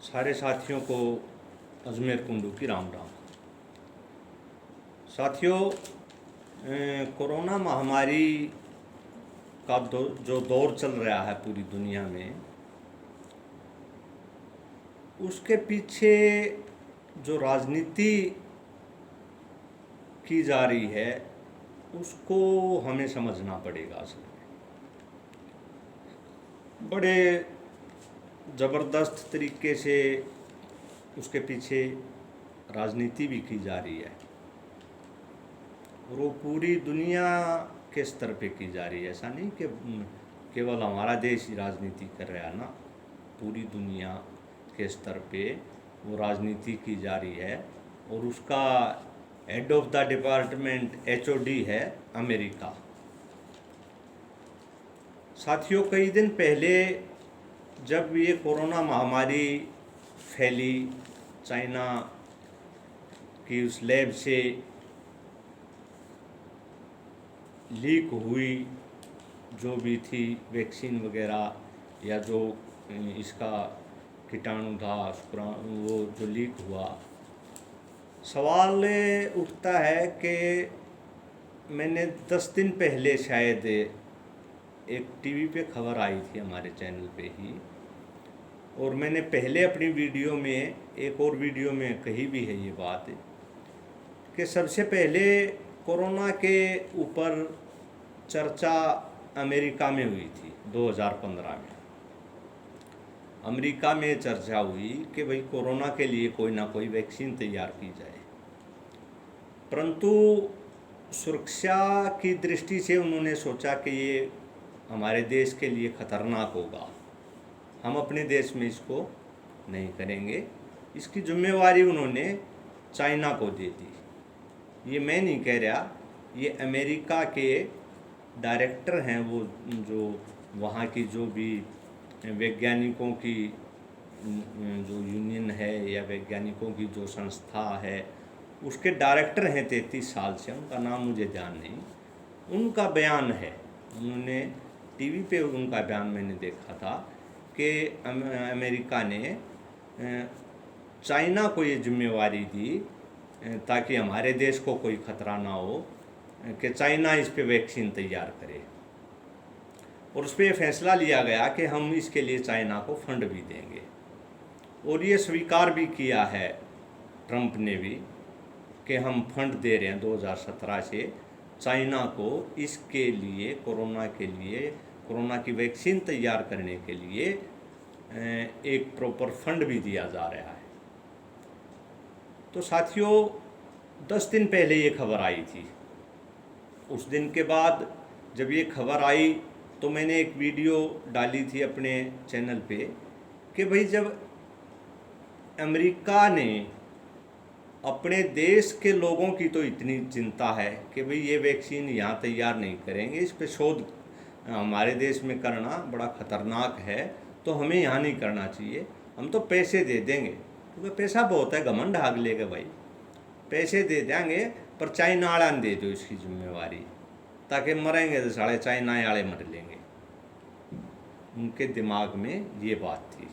सारे साथियों को अजमेर कुंडू की राम राम। साथियों, कोरोना महामारी का जो दौर चल रहा है पूरी दुनिया में, उसके पीछे जो राजनीति की जा रही है उसको हमें समझना पड़ेगा। असल में बड़े ज़बरदस्त तरीके से उसके पीछे राजनीति भी की जा रही है और वो पूरी दुनिया के स्तर पे की जा रही है। ऐसा नहीं कि केवल हमारा देश ही राजनीति कर रहा है ना, पूरी दुनिया के स्तर पे वो राजनीति की जा रही है और उसका head of the department HOD है अमेरिका। साथियों, कई दिन पहले जब ये कोरोना महामारी फैली, चाइना की उस लैब से लीक हुई जो भी थी वैक्सीन वगैरह या जो इसका कीटाणु था वो जो लीक हुआ, सवाल उठता है कि मैंने 10 दिन पहले शायद एक टीवी पे खबर आई थी हमारे चैनल पे ही, और मैंने पहले अपनी वीडियो में, एक और वीडियो में कही भी है ये बात कि सबसे पहले कोरोना के ऊपर चर्चा अमेरिका में हुई थी 2015 में। अमेरिका में चर्चा हुई कि भाई कोरोना के लिए कोई ना कोई वैक्सीन तैयार की जाए, परंतु सुरक्षा की दृष्टि से उन्होंने सोचा कि ये हमारे देश के लिए ख़तरनाक होगा, हम अपने देश में इसको नहीं करेंगे। इसकी जिम्मेवारी उन्होंने चाइना को दे दी। ये मैं नहीं कह रहा, ये अमेरिका के डायरेक्टर हैं, वो जो वहाँ की जो भी वैज्ञानिकों की जो यूनियन है या वैज्ञानिकों की जो संस्था है उसके डायरेक्टर हैं 33 साल से, उनका नाम मुझे ध्यान नहीं। उनका बयान है, उन्होंने टीवी पे उनका बयान मैंने देखा था कि अमेरिका ने चाइना को ये जिम्मेवारी दी ताकि हमारे देश को कोई ख़तरा ना हो कि चाइना इस पे वैक्सीन तैयार करे, और उस पर यह फैसला लिया गया कि हम इसके लिए चाइना को फंड भी देंगे। और ये स्वीकार भी किया है ट्रंप ने भी कि हम फंड दे रहे हैं 2017 से चाइना को, इसके लिए कोरोना की वैक्सीन तैयार करने के लिए एक प्रॉपर फंड भी दिया जा रहा है। तो साथियों, 10 दिन पहले ये खबर आई थी। उस दिन के बाद जब ये खबर आई तो मैंने एक वीडियो डाली थी अपने चैनल पे कि भाई जब अमेरिका ने अपने देश के लोगों की तो इतनी चिंता है कि भाई ये वैक्सीन यहाँ तैयार नहीं करेंगे, इस पे शोध हमारे देश में करना बड़ा ख़तरनाक है, तो हमें यहाँ नहीं करना चाहिए, हम तो पैसे दे देंगे, क्योंकि पैसा बहुत है, घमंड भाग लेगा भाई, पैसे दे देंगे पर चाइना वाला ने दे दो इसकी जिम्मेवारी, ताकि मरेंगे तो साढ़े चाइना वाले मर लेंगे। उनके दिमाग में ये बात थी।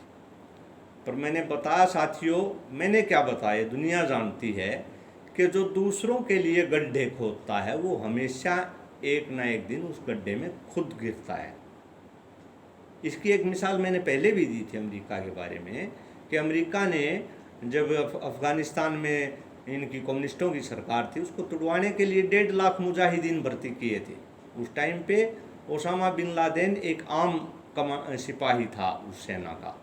पर मैंने बताया साथियों, मैंने क्या बताया, दुनिया जानती है कि जो दूसरों के लिए गड्ढे खोदता है वो हमेशा एक ना एक दिन उस गड्ढे में खुद गिरता है। इसकी एक मिसाल मैंने पहले भी दी थी अमेरिका के बारे में कि अमेरिका ने जब अफ़गानिस्तान में इनकी कम्युनिस्टों की सरकार थी, उसको तुड़वाने के लिए 1.5 लाख मुजाहिदीन भर्ती किए थे। उस टाइम पे ओसामा बिन लादेन एक आम सिपाही था उस सेना का,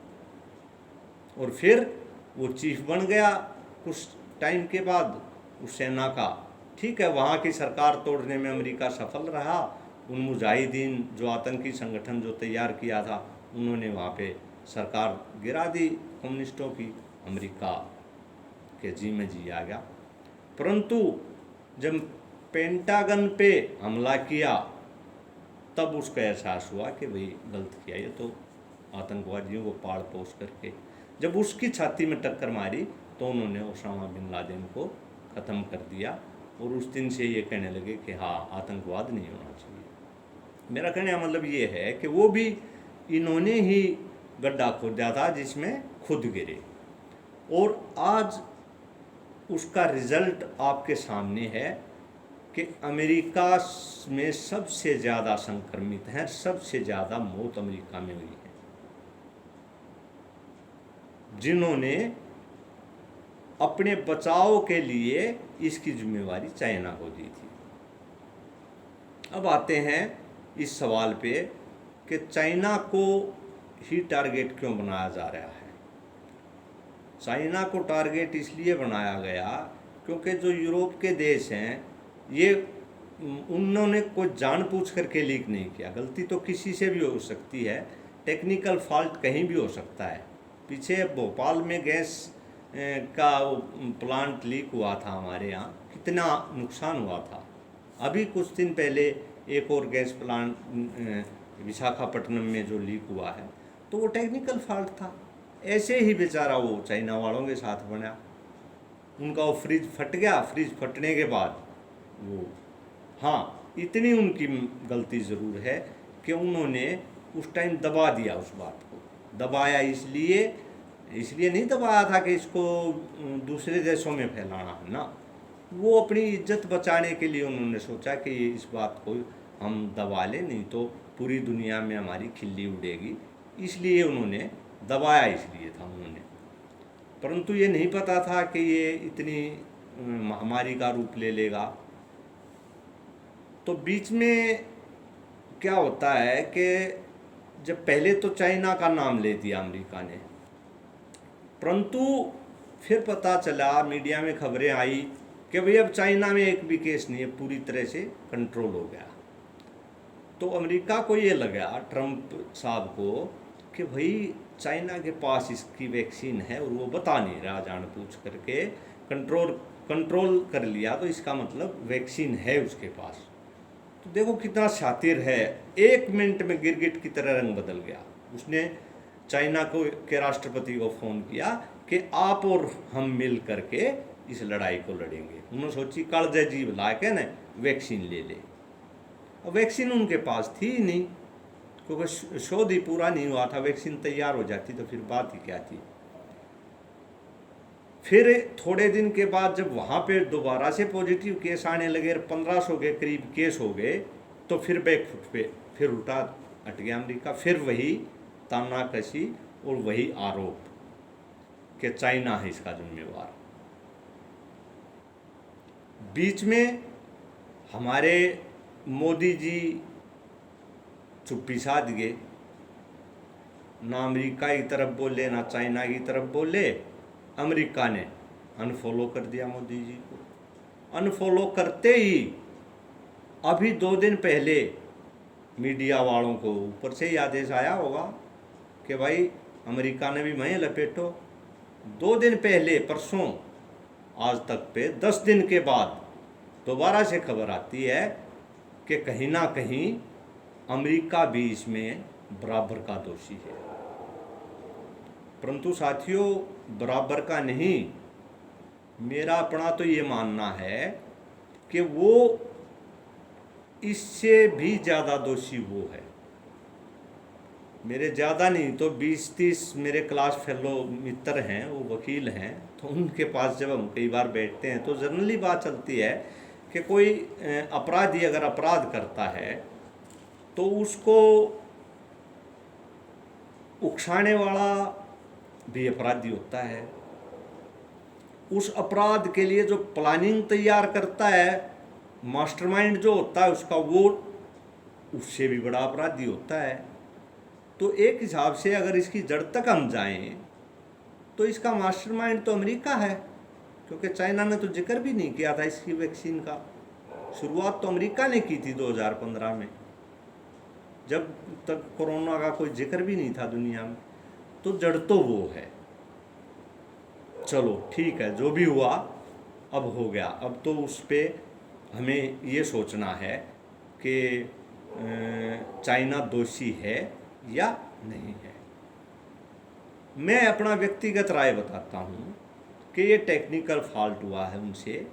और फिर वो चीफ बन गया कुछ टाइम के बाद उस सेना का। ठीक है, वहाँ की सरकार तोड़ने में अमेरिका सफल रहा, उन मुजाहिदीन जो आतंकी संगठन जो तैयार किया था उन्होंने वहाँ पे सरकार गिरा दी कम्युनिस्टों की, अमेरिका के जी में जी आ गया। परंतु जब पेंटागन पे हमला किया तब उसका एहसास हुआ कि भाई गलत किया, ये तो आतंकवादियों को पाड़ पोस करके, जब उसकी छाती में टक्कर मारी तो उन्होंने ओसामा बिन लादेन को ख़त्म कर दिया, और उस दिन से ये कहने लगे कि हाँ, आतंकवाद नहीं होना चाहिए। मेरा कहने का मतलब ये है कि वो भी इन्होंने ही गड्ढा खोदा था जिसमें खुद गिरे। और आज उसका रिजल्ट आपके सामने है कि अमेरिका में सबसे ज़्यादा संक्रमित हैं, सबसे ज़्यादा मौत अमेरिका में हुई है, जिन्होंने अपने बचाव के लिए इसकी जिम्मेवारी चाइना को दी थी। अब आते हैं इस सवाल पे कि चाइना को ही टारगेट क्यों बनाया जा रहा है। चाइना को टारगेट इसलिए बनाया गया क्योंकि जो यूरोप के देश हैं, ये उन्होंने कोई जानबूझ करके लीक नहीं किया। गलती तो किसी से भी हो सकती है, टेक्निकल फॉल्ट कहीं भी हो सकता है। पीछे भोपाल में गैस का प्लांट लीक हुआ था हमारे यहाँ, कितना नुकसान हुआ था। अभी कुछ दिन पहले एक और गैस प्लांट विशाखापट्टनम में जो लीक हुआ है, तो वो टेक्निकल फॉल्ट था। ऐसे ही बेचारा वो चाइना वालों के साथ बना, उनका वो फ्रिज फट गया। फ्रिज फटने के बाद वो, हाँ, इतनी उनकी गलती ज़रूर है कि उन्होंने उस टाइम दबा दिया। उस बात को दबाया इसलिए नहीं दबाया था कि इसको दूसरे देशों में फैलाना है ना, वो अपनी इज्जत बचाने के लिए उन्होंने सोचा कि इस बात को हम दबा लें, नहीं तो पूरी दुनिया में हमारी खिल्ली उड़ेगी, इसलिए उन्होंने दबाया। इसलिए था उन्होंने, परंतु ये नहीं पता था कि ये इतनी महामारी का रूप ले लेगा। तो बीच में क्या होता है कि जब पहले तो चाइना का नाम ले दिया अमेरिका ने, परंतु फिर पता चला, मीडिया में खबरें आई कि भाई अब चाइना में एक भी केस नहीं है, पूरी तरह से कंट्रोल हो गया। तो अमेरिका को ये लगा, ट्रंप साहब को, कि भाई चाइना के पास इसकी वैक्सीन है और वो बता नहीं रहा, जानबूझ करके कंट्रोल कर लिया, तो इसका मतलब वैक्सीन है उसके पास। तो देखो कितना शातिर है, 1 मिनट में गिरगिट की तरह रंग बदल गया। उसने चाइना के राष्ट्रपति को फ़ोन किया कि आप और हम मिल करके इस लड़ाई को लड़ेंगे। उन्होंने सोची कालजे जीव ला के ना वैक्सीन ले ले। और वैक्सीन उनके पास थी ही नहीं, क्योंकि शोध ही पूरा नहीं हुआ था। वैक्सीन तैयार हो जाती तो फिर बात ही क्या थी। फिर थोड़े दिन के बाद जब वहाँ पे दोबारा से पॉजिटिव केस आने लगे, 1500 के करीब केस हो गए, तो फिर बैकफुट पे, फिर उल्टा हट गया अमेरिका। फिर वही तानाकशी और वही आरोप कि चाइना है इसका जिम्मेवार। बीच में हमारे मोदी जी चुप्पी साध गए, ना अमेरिका की तरफ बोले ना चाइना की तरफ बोले। अमेरिका ने अनफॉलो कर दिया मोदी जी को। अनफॉलो करते ही अभी 2 दिन पहले मीडिया वालों को ऊपर से ही आदेश आया होगा कि भाई अमेरिका ने भी वहीं लपेटो। 2 दिन पहले, परसों, आज तक पे 10 दिन के बाद दोबारा से खबर आती है कि कहीं ना कहीं अमेरिका भी इसमें बराबर का दोषी है। परंतु साथियों, बराबर का नहीं, मेरा अपना तो ये मानना है कि वो इससे भी ज़्यादा दोषी वो है। मेरे ज़्यादा नहीं तो 20-30 मेरे क्लास फेलो मित्र हैं, वो वकील हैं, तो उनके पास जब हम कई बार बैठते हैं तो जनरली बात चलती है कि कोई अपराधी अगर अपराध करता है तो उसको उकसाने वाला भी अपराधी होता है। उस अपराध के लिए जो प्लानिंग तैयार करता है, मास्टरमाइंड जो होता है उसका, वो उससे भी बड़ा अपराधी होता है। तो एक हिसाब से अगर इसकी जड़ तक हम जाएं तो इसका मास्टरमाइंड तो अमेरिका है, क्योंकि चाइना ने तो जिक्र भी नहीं किया था इसकी वैक्सीन का। शुरुआत तो अमेरिका ने की थी 2015 में, जब तक कोरोना का कोई जिक्र भी नहीं था दुनिया में। तो जड़ तो वो है। चलो ठीक है, जो भी हुआ अब हो गया। अब तो उस पर हमें ये सोचना है कि चाइना दोषी है या नहीं है। मैं अपना व्यक्तिगत राय बताता हूँ कि ये टेक्निकल फॉल्ट हुआ है उनसे।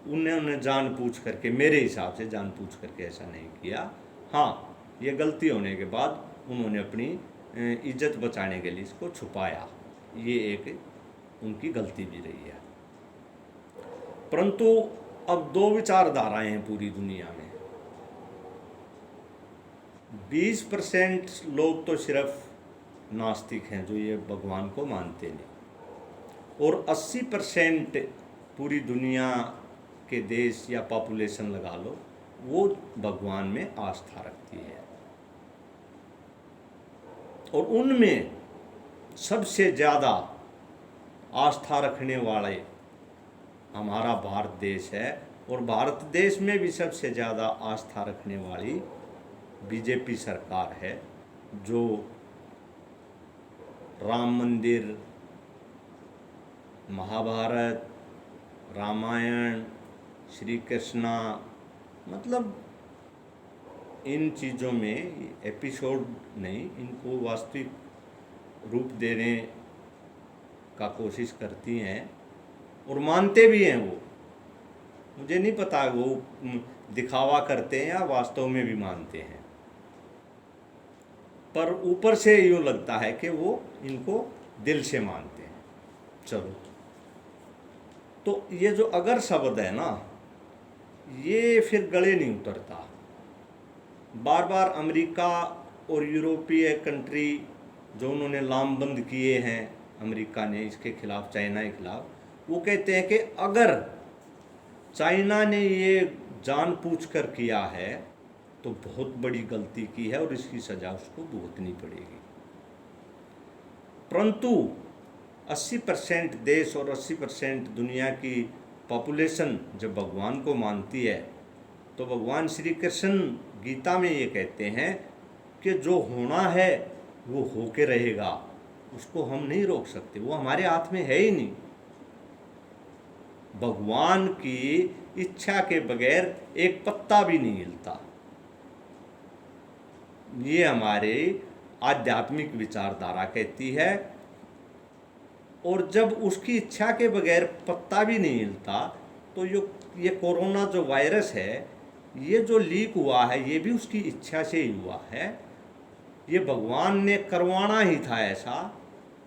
उन्होंने जानबूझ करके, मेरे हिसाब से जानबूझ करके ऐसा नहीं किया। हाँ, ये गलती होने के बाद उन्होंने अपनी इज्जत बचाने के लिए इसको छुपाया, ये एक उनकी गलती भी रही है। परंतु अब दो विचारधाराएं हैं पूरी दुनिया में। 20% लोग तो सिर्फ नास्तिक हैं जो ये भगवान को मानते नहीं, और 80% पूरी दुनिया के देश या पॉपुलेशन लगा लो वो भगवान में आस्था रखती है। और उनमें सबसे ज़्यादा आस्था रखने वाले हमारा भारत देश है, और भारत देश में भी सबसे ज़्यादा आस्था रखने वाली बीजेपी सरकार है, जो राम मंदिर, महाभारत, रामायण, श्री कृष्णा, मतलब इन चीज़ों में एपिसोड नहीं, इनको वास्तविक रूप देने का कोशिश करती हैं और मानते भी हैं। वो मुझे नहीं पता वो दिखावा करते हैं या वास्तव में भी मानते हैं, पर ऊपर से यूँ लगता है कि वो इनको दिल से मानते हैं। चलो, तो ये जो अगर शब्द है ना, ये फिर गले नहीं उतरता। बार बार अमेरिका और यूरोपीय कंट्री जो उन्होंने लामबंद किए हैं, अमेरिका ने इसके खिलाफ, चाइना के खिलाफ, वो कहते हैं कि अगर चाइना ने ये जानबूझकर किया है तो बहुत बड़ी गलती की है और इसकी सज़ा उसको भुगतनी पड़ेगी। परंतु 80% देश और 80% दुनिया की पॉपुलेशन जब भगवान को मानती है, तो भगवान श्री कृष्ण गीता में ये कहते हैं कि जो होना है वो होके रहेगा, उसको हम नहीं रोक सकते, वो हमारे हाथ में है ही नहीं। भगवान की इच्छा के बगैर एक पत्ता भी नहीं हिलता। ये हमारे आध्यात्मिक विचारधारा कहती है। और जब उसकी इच्छा के बगैर पत्ता भी नहीं हिलता, तो ये कोरोना जो वायरस है, ये जो लीक हुआ है, ये भी उसकी इच्छा से ही हुआ है। ये भगवान ने करवाना ही था ऐसा,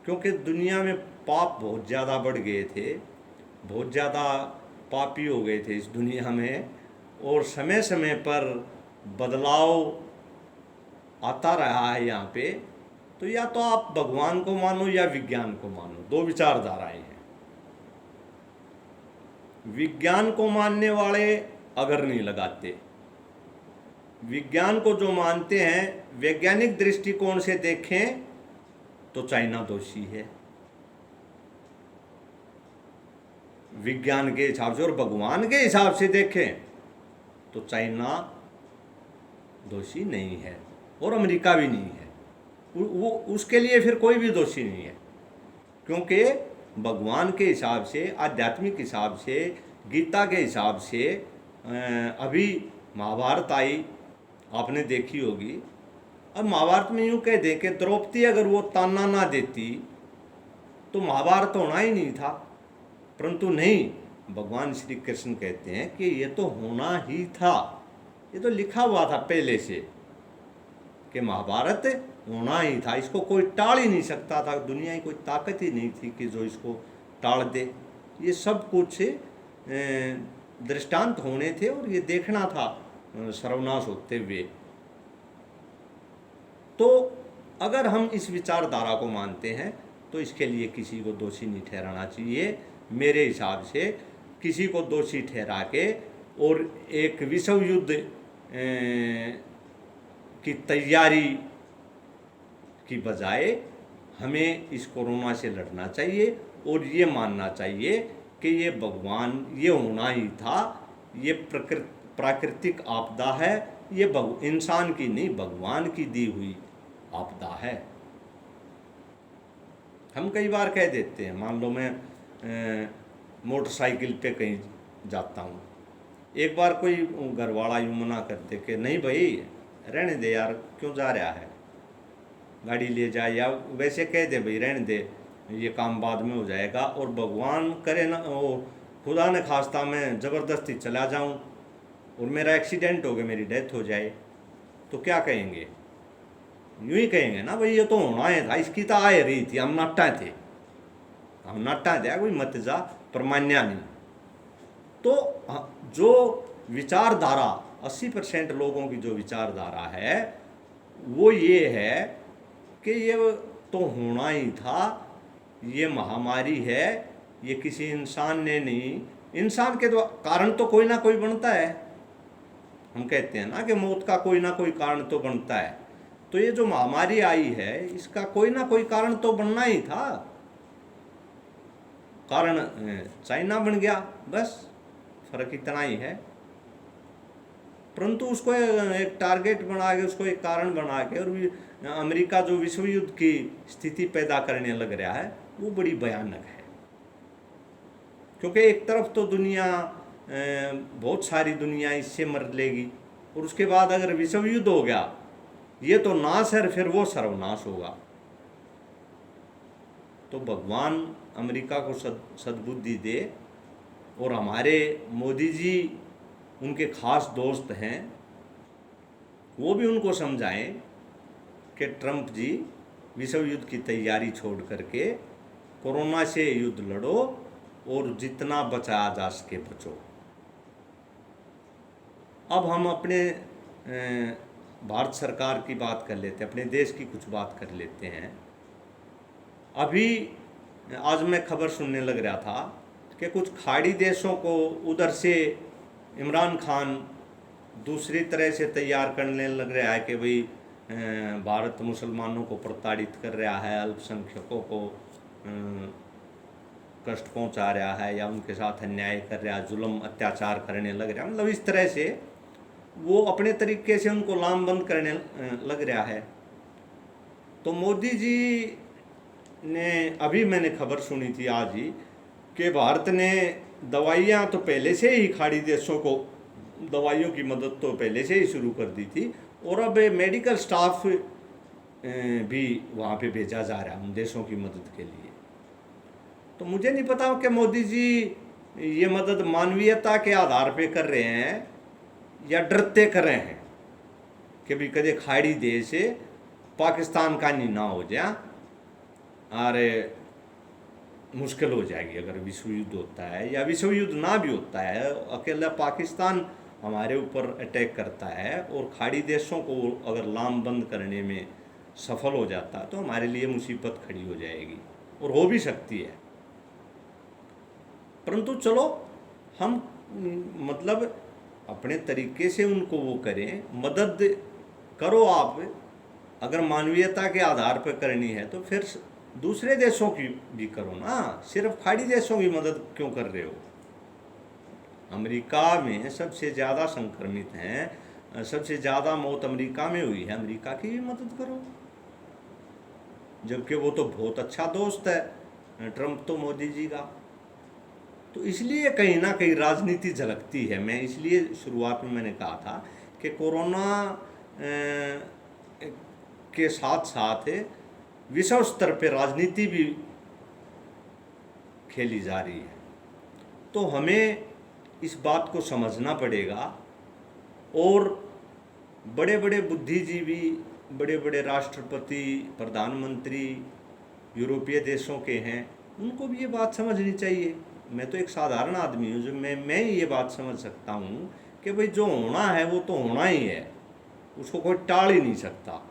क्योंकि दुनिया में पाप बहुत ज़्यादा बढ़ गए थे, बहुत ज़्यादा पापी हो गए थे इस दुनिया में, और समय समय पर बदलाव आता रहा है यहाँ पे। तो या तो आप भगवान को मानो या विज्ञान को मानो, दो विचारधाराएं हैं। विज्ञान को मानने वाले अगर नहीं लगाते, विज्ञान को जो मानते हैं, वैज्ञानिक दृष्टिकोण से देखें तो चाइना दोषी है विज्ञान के हिसाब से, और भगवान के हिसाब से देखें तो चाइना दोषी नहीं है और अमेरिका भी नहीं है। वो उसके लिए फिर कोई भी दोषी नहीं है, क्योंकि भगवान के हिसाब से, आध्यात्मिक हिसाब से, गीता के हिसाब से, अभी महाभारत आई, आपने देखी होगी। अब महाभारत में यूँ कह दें कि द्रौपदी अगर वो ताना ना देती तो महाभारत होना ही नहीं था। परंतु नहीं, भगवान श्री कृष्ण कहते हैं कि ये तो होना ही था, ये तो लिखा हुआ था पहले से कि महाभारत होना ही था, इसको कोई टाल ही नहीं सकता था। दुनिया की कोई ताकत ही नहीं थी कि जो इसको टाल दे। ये सब कुछ दृष्टांत होने थे और ये देखना था सर्वनाश होते हुए। तो अगर हम इस विचारधारा को मानते हैं तो इसके लिए किसी को दोषी नहीं ठहराना चाहिए। मेरे हिसाब से किसी को दोषी ठहरा के और एक विश्व युद्ध की तैयारी की बजाय हमें इस कोरोना से लड़ना चाहिए और ये मानना चाहिए कि ये भगवान, ये होना ही था, ये प्राकृतिक आपदा है, ये इंसान की नहीं, भगवान की दी हुई आपदा है। हम कई बार कह देते हैं, मान लो मैं मोटरसाइकिल पे कहीं जाता हूँ, एक बार कोई घर वाला यूँ मना करते कि नहीं भाई रहने दे यार, क्यों जा रहा है, गाड़ी ले जाए, या वैसे कह दे भाई रहने दे, ये काम बाद में हो जाएगा। और भगवान करे ना, वो खुदा न खास्ता मैं ज़बरदस्ती चला जाऊं और मेरा एक्सीडेंट हो गया, मेरी डेथ हो जाए, तो क्या कहेंगे? यूँ ही कहेंगे ना भाई ये तो होना ही था, इसकी तो आ रही थी, हम नट्टा थे। हम नाटा दिया कोई मत जा पर मान्या नहीं। तो जो विचारधारा 80% लोगों की जो विचारधारा है वो ये है कि ये तो होना ही था, ये महामारी है, ये किसी इंसान ने नहीं, इंसान के कारण तो कोई ना कोई बनता है। हम कहते हैं ना कि मौत का कोई ना कोई कारण तो बनता है, तो ये जो महामारी आई है इसका कोई ना कोई कारण तो बनना ही था। कारण चाइना बन गया, बस फर्क इतना ही है। परंतु उसको एक टारगेट बना के, उसको एक कारण बना के, और अमेरिका जो विश्व युद्ध की स्थिति पैदा करने लग रहा है वो बड़ी भयानक है। क्योंकि एक तरफ तो दुनिया, बहुत सारी दुनिया इससे मर लेगी, और उसके बाद अगर विश्व युद्ध हो गया ये तो नाश है, फिर वो सर्वनाश होगा। तो भगवान अमेरिका को सद्बुद्धि दे, और हमारे मोदी जी उनके खास दोस्त हैं, वो भी उनको समझाएं कि ट्रंप जी विश्व युद्ध की तैयारी छोड़ करके कोरोना से युद्ध लड़ो और जितना बचाया जा सके बचो। अब हम अपने भारत सरकार की बात कर लेते हैं, अपने देश की कुछ बात कर लेते हैं। अभी आज मैं खबर सुनने लग रहा था कि कुछ खाड़ी देशों को उधर से इमरान खान दूसरी तरह से तैयार करने लग रहा है कि भाई भारत मुसलमानों को प्रताड़ित कर रहा है, अल्पसंख्यकों को कष्ट पहुंचा रहा है, या उनके साथ अन्याय कर रहा है, जुल्म अत्याचार करने लग रहा है। मतलब इस तरह से वो अपने तरीके से उनको लामबंद करने लग रहा है। तो मोदी जी ने, अभी मैंने खबर सुनी थी आज ही, कि भारत ने दवाइयाँ तो पहले से ही खाड़ी देशों को, दवाइयों की मदद तो पहले से ही शुरू कर दी थी, और अब मेडिकल स्टाफ भी वहाँ पे भेजा जा रहा है उन देशों की मदद के लिए। तो मुझे नहीं पता कि मोदी जी ये मदद मानवीयता के आधार पे कर रहे हैं या डरते कर रहे हैं कि भी कदे खाड़ी देश पाकिस्तान का नहीं ना हो जाए, अरे मुश्किल हो जाएगी अगर विश्व युद्ध होता है, या विश्व युद्ध ना भी होता है, अकेला पाकिस्तान हमारे ऊपर अटैक करता है और खाड़ी देशों को अगर लामबंद करने में सफल हो जाता है तो हमारे लिए मुसीबत खड़ी हो जाएगी, और हो भी सकती है। परंतु चलो हम मतलब अपने तरीके से उनको वो करें, मदद करो आप। अगर मानवीयता के आधार पर करनी है तो फिर दूसरे देशों की भी करो ना, सिर्फ खाड़ी देशों की मदद क्यों कर रहे हो? अमेरिका में सबसे ज़्यादा संक्रमित हैं, सबसे ज़्यादा मौत अमेरिका में हुई है, अमेरिका की भी मदद करो, जबकि वो तो बहुत अच्छा दोस्त है ट्रंप तो मोदी जी का। तो इसलिए कहीं ना कहीं राजनीति झलकती है। मैं इसलिए शुरुआत में मैंने कहा था कि कोरोना के साथ साथ विश्व स्तर पर राजनीति भी खेली जा रही है। तो हमें इस बात को समझना पड़ेगा, और बड़े बड़े बुद्धिजीवी, बड़े बड़े राष्ट्रपति, प्रधानमंत्री यूरोपीय देशों के हैं, उनको भी ये बात समझनी चाहिए। मैं तो एक साधारण आदमी हूँ, जो मैं ये बात समझ सकता हूँ कि भाई जो होना है वो तो होना ही है, उसको कोई टाल ही नहीं सकता।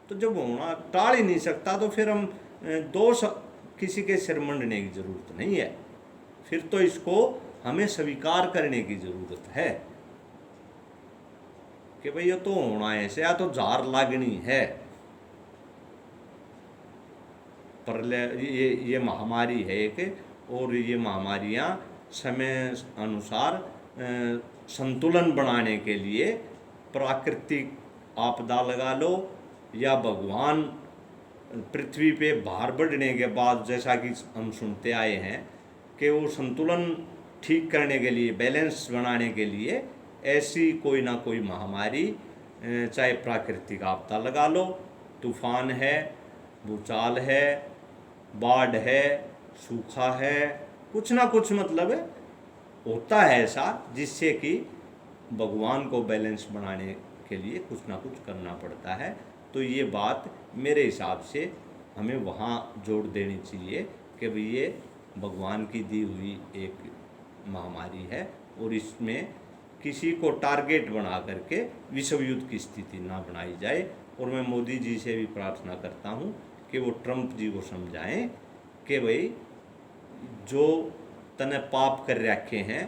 तो जब होना टाल ही नहीं सकता तो फिर हम दोष किसी के सिर मंडने की ज़रूरत नहीं है, फिर तो इसको हमें स्वीकार करने की ज़रूरत है कि भाई ये तो होना है ऐसे, या तो जार लागनी है। पर ये महामारी है एक, और ये महामारियाँ समय अनुसार संतुलन बनाने के लिए प्राकृतिक आपदा लगा लो, या भगवान पृथ्वी पे भार बढ़ने के बाद, जैसा कि हम सुनते आए हैं कि वो संतुलन ठीक करने के लिए, बैलेंस बनाने के लिए ऐसी कोई ना कोई महामारी, चाहे प्राकृतिक आपदा लगा लो, तूफान है, भूचाल है, बाढ़ है, सूखा है, कुछ ना कुछ मतलब होता है ऐसा, जिससे कि भगवान को बैलेंस बनाने के लिए कुछ ना कुछ करना पड़ता है। तो ये बात मेरे हिसाब से हमें वहाँ जोड़ देनी चाहिए कि भाई ये भगवान की दी हुई एक महामारी है और इसमें किसी को टारगेट बना करके विश्व युद्ध की स्थिति ना बनाई जाए। और मैं मोदी जी से भी प्रार्थना करता हूँ कि वो ट्रंप जी को समझाएं कि भाई जो तने पाप कर रखे हैं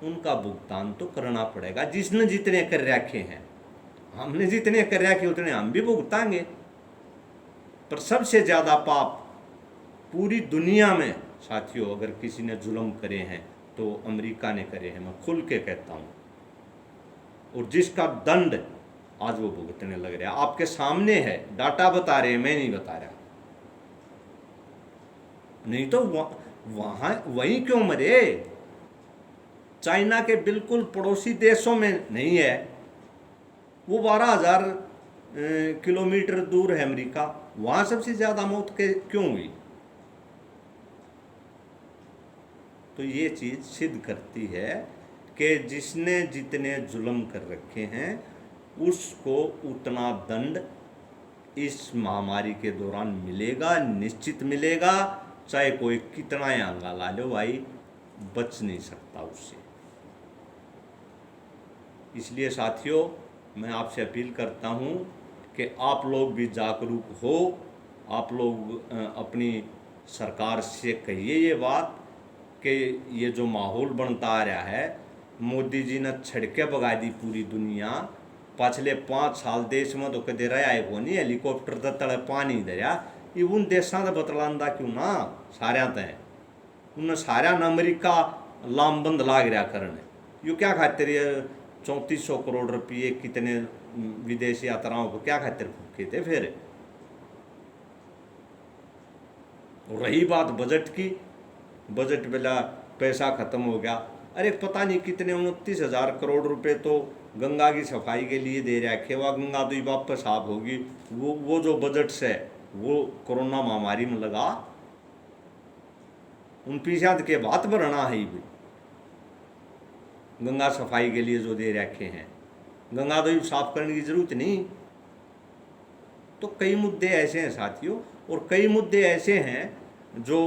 उनका भुगतान तो करना पड़ेगा। जिसने जितने कर रखे हैं, हमने जितने कर रखे उतने हम भी भुगताएंगे, पर सबसे ज़्यादा पाप पूरी दुनिया में साथियों अगर किसी ने जुल्म करे हैं तो अमेरिका ने करे हैं, मैं खुल के कहता हूँ। और जिसका दंड आज वो भुगतने लग रहा है, आपके सामने है, डाटा बता रहे हैं, मैं नहीं बता रहा। नहीं तो वहां वहीं क्यों मरे? चाइना के बिल्कुल पड़ोसी देशों में नहीं है, वो 12,000 किलोमीटर दूर है अमेरिका, वहां सबसे ज्यादा मौत के क्यों हुई? तो ये चीज सिद्ध करती है कि जिसने जितने जुल्म कर रखे हैं उसको उतना दंड इस महामारी के दौरान मिलेगा, निश्चित मिलेगा। चाहे कोई कितना ही आंगा ला लो भाई, बच नहीं सकता उससे। इसलिए साथियों मैं आपसे अपील करता हूँ कि आप लोग भी जागरूक हो, आप लोग अपनी सरकार से कहिए ये बात कि ये जो माहौल बनता आ रहा है, मोदी जी ने छड़के भगा दी पूरी दुनिया। पिछले 5 साल देश में तो कदे रहा है को नहीं, हेलीकॉप्टर तो तले पानी दरिया, ये उन देशों का बतलांदा क्यों ना सारिया तय उन सारिया न अमरीका लामबंद लाग रहा करने। यो क्या खातिर 3400 करोड़ रुपये कितने विदेशी यात्राओं को क्या खातिर फूके थे फिर। रही बात बजट की, बजट बेला पैसा खत्म हो गया। अरे पता नहीं कितने 29,000 करोड़ रुपए तो गंगा की सफाई के लिए दे रखे, वह गंगा तो वापस साफ होगी। वो जो बजट से वो कोरोना महामारी में लगा, 29 के बात भरना है ही गंगा सफाई के लिए जो दे रखे हैं, गंगा तो साफ करने की जरूरत नहीं। तो कई मुद्दे ऐसे हैं साथियों, और कई मुद्दे ऐसे हैं जो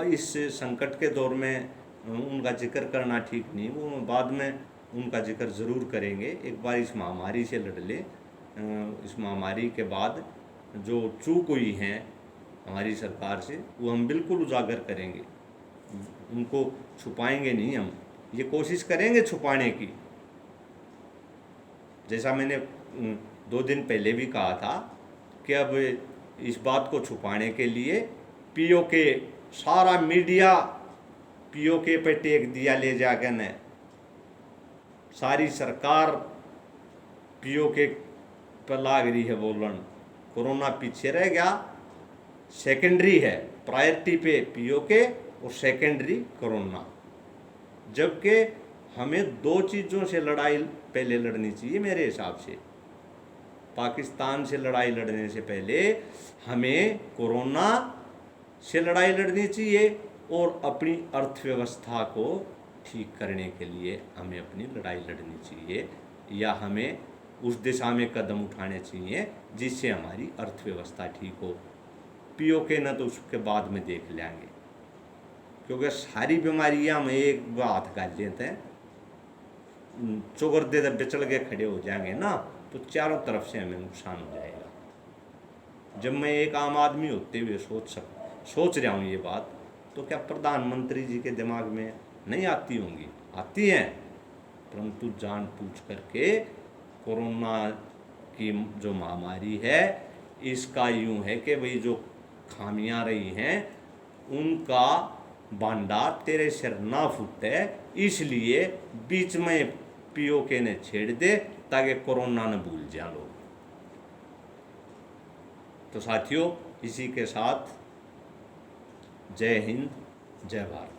इस संकट के दौर में उनका जिक्र करना ठीक नहीं, वो बाद में उनका जिक्र ज़रूर करेंगे। एक बार इस महामारी से लड़ ले, इस महामारी के बाद जो चूक हुई हैं हमारी सरकार से वो हम बिल्कुल उजागर करेंगे, उनको छुपाएंगे नहीं। हम ये कोशिश करेंगे छुपाने की। जैसा मैंने 2 दिन पहले भी कहा था कि अब इस बात को छुपाने के लिए पीओके सारा मीडिया पीओके पे टेक दिया ले जाकर ने, सारी सरकार पीओके पर लाग रही है बोलन। कोरोना पीछे रह गया, सेकेंडरी है, प्रायोरिटी पे पीओके और सेकेंडरी कोरोना। जबकि हमें 2 चीज़ों से लड़ाई पहले लड़नी चाहिए मेरे हिसाब से। पाकिस्तान से लड़ाई लड़ने से पहले हमें कोरोना से लड़ाई लड़नी चाहिए और अपनी अर्थव्यवस्था को ठीक करने के लिए हमें अपनी लड़ाई लड़नी चाहिए, या हमें उस दिशा में कदम उठाने चाहिए जिससे हमारी अर्थव्यवस्था ठीक हो। पीओके न तो उसके बाद में देख लेंगे, क्योंकि सारी बीमारियां हम एक हाथ गाल लेते हैं, चौगर दे बिचड़ के खड़े हो जाएंगे ना, तो चारों तरफ से हमें नुकसान हो जाएगा। जब मैं एक आम आदमी होते हुए सोच रहा हूँ ये बात, तो क्या प्रधानमंत्री जी के दिमाग में नहीं आती होंगी? आती हैं, परंतु जान पूछ करके कोरोना की जो महामारी है इसका यूँ है कि भाई जो खामियां रही हैं उनका बांडा तेरे सिर ना फूटे, इसलिए बीच में पीओके ने छेड़ दे ताकि कोरोना न भूल जाए लोग। तो साथियों इसी के साथ जय हिंद, जय भारत।